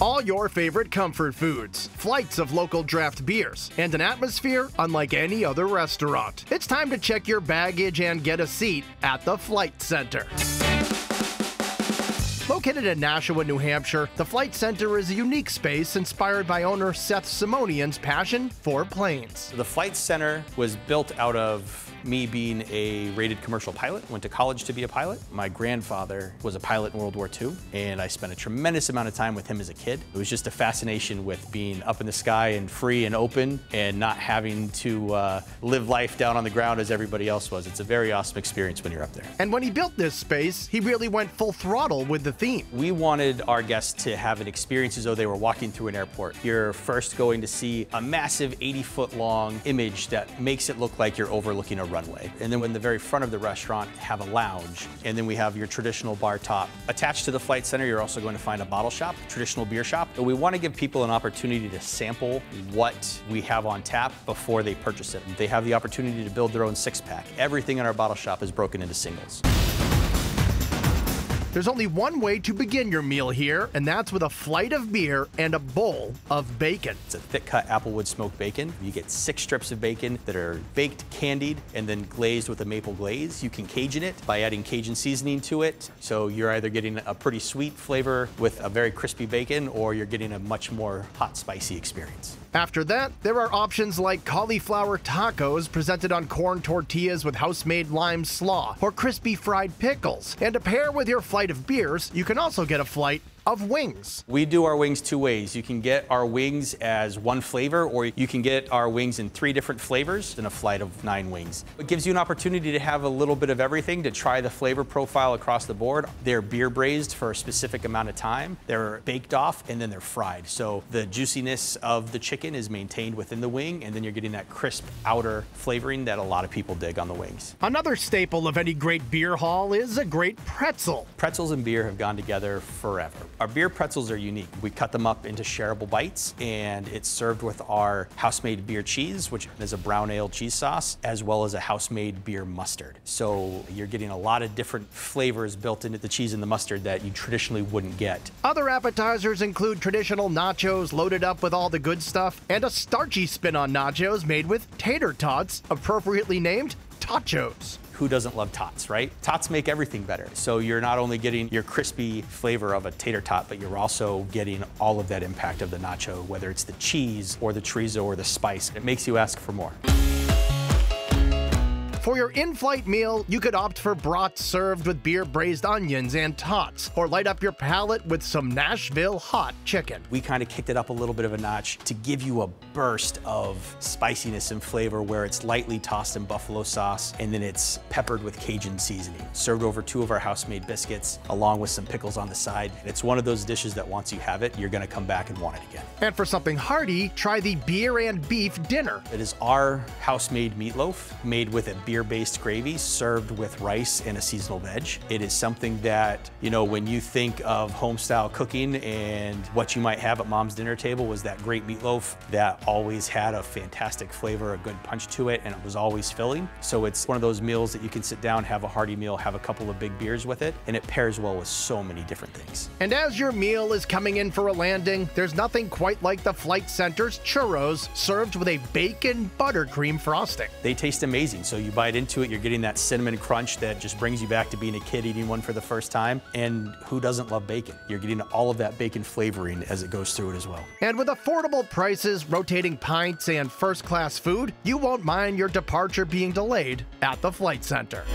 all your favorite comfort foods, flights of local draft beers, and an atmosphere unlike any other restaurant. It's time to check your baggage and get a seat at the Flight Center. Located in Nashua, New Hampshire, the Flight Center is a unique space inspired by owner Seth Simonian's passion for planes. The Flight Center was built out of me being a rated commercial pilot. Went to college to be a pilot. My grandfather was a pilot in World War II, and I spent a tremendous amount of time with him as a kid. It was just a fascination with being up in the sky and free and open and not having to live life down on the ground as everybody else was. It's a very awesome experience when you're up there. And when he built this space, he really went full throttle with the theme. We wanted our guests to have an experience as though they were walking through an airport. You're first going to see a massive 80-foot long image that makes it look like you're overlooking a runway. And then in the very front of the restaurant, have a lounge. And then we have your traditional bar top. Attached to the Flight Center, you're also going to find a bottle shop, traditional beer shop. But we want to give people an opportunity to sample what we have on tap before they purchase it. They have the opportunity to build their own six-pack. Everything in our bottle shop is broken into singles. There's only one way to begin your meal here, and that's with a flight of beer and a bowl of bacon. It's a thick-cut applewood smoked bacon. You get 6 strips of bacon that are baked, candied, and then glazed with a maple glaze. You can Cajun it by adding Cajun seasoning to it. So you're either getting a pretty sweet flavor with a very crispy bacon, or you're getting a much more hot, spicy experience. After that, there are options like cauliflower tacos presented on corn tortillas with house-made lime slaw, or crispy fried pickles. And to pair with your flight of beers, you can also get a flight of wings. We do our wings 2 ways. You can get our wings as one flavor, or you can get our wings in 3 different flavors in a flight of 9 wings. It gives you an opportunity to have a little bit of everything, to try the flavor profile across the board. They're beer braised for a specific amount of time. They're baked off, and then they're fried. So the juiciness of the chicken is maintained within the wing, and then you're getting that crisp outer flavoring that a lot of people dig on the wings. Another staple of any great beer hall is a great pretzel. Pretzels and beer have gone together forever. Our beer pretzels are unique. We cut them up into shareable bites, and it's served with our house-made beer cheese, which is a brown ale cheese sauce, as well as a house-made beer mustard. So you're getting a lot of different flavors built into the cheese and the mustard that you traditionally wouldn't get. Other appetizers include traditional nachos loaded up with all the good stuff, and a starchy spin on nachos made with tater tots, appropriately named tachos. Who doesn't love tots, right? Tots make everything better. So you're not only getting your crispy flavor of a tater tot, but you're also getting all of that impact of the nacho, whether it's the cheese or the chorizo or the spice. It makes you ask for more. For your in-flight meal, you could opt for brats served with beer-braised onions and tots, or light up your palate with some Nashville hot chicken. We kind of kicked it up a little bit of a notch to give you a burst of spiciness and flavor, where it's lightly tossed in buffalo sauce, and then it's peppered with Cajun seasoning. Served over 2 of our house-made biscuits, along with some pickles on the side. It's one of those dishes that once you have it, you're gonna come back and want it again. And for something hearty, try the beer and beef dinner. It is our house-made meatloaf, made with a beer-based gravy, served with rice and a seasonal veg. It is something that, you know, when you think of home-style cooking and what you might have at mom's dinner table, was that great meatloaf that always had a fantastic flavor, a good punch to it, and it was always filling. So it's one of those meals that you can sit down, have a hearty meal, have a couple of big beers with it, and it pairs well with so many different things. And as your meal is coming in for a landing, there's nothing quite like the Flight Center's churros, served with a bacon buttercream frosting. They taste amazing. So you bite into it, you're getting that cinnamon crunch that just brings you back to being a kid eating one for the first time. And who doesn't love bacon? You're getting all of that bacon flavoring as it goes through it as well. And with affordable prices, rotating pints, and first-class food, you won't mind your departure being delayed at the Flight Center.